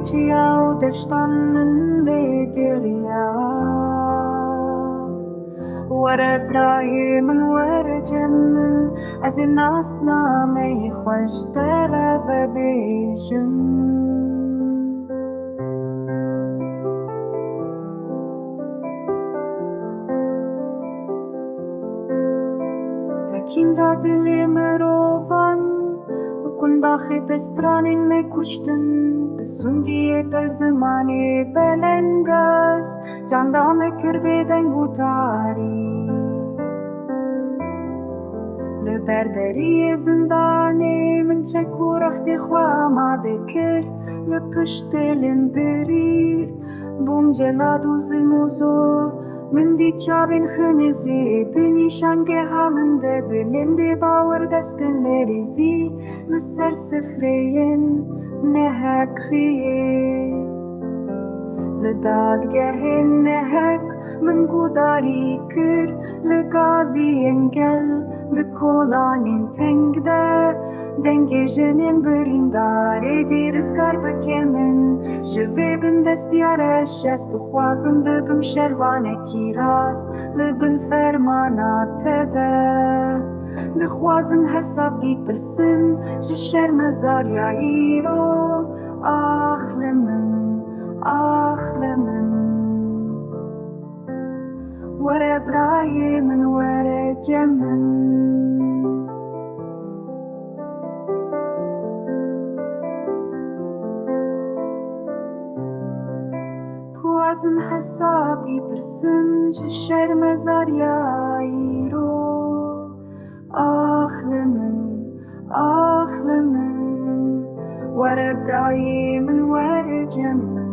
ciao der standen legeria ورا برايم ورا جنن از الناس نامي خوش طرف بيجن تكين دا دلي مروفان وكن داخت استرانين مكشتن بسندية الزماني بلنگاس جان دا مكر بدن بوتاري لبردري زنداني من شكور اختي خوا ما بكر لبشت لندري بوم جلاد وزلموزور من دي چاوين خنزي دني شانگها من دلم دي باور دستن لرزي لسر سفرين نهك خيه لدادگه نهك من قداري كر لغازي انگل دكولانين تنگ ده دنگ جنين بريندار دي رزگار بكمن جوه بن دستيارش است خوازم ببم شروانه كيراس لبن فرمانات ده دخوازم حسابي برسن جشر مزار يعيرو آخ لمن ورا برايم ورا جمن خوازم حسابي برسن جشر مزار يعيرو آخ لمن ورا برايم ورا جمن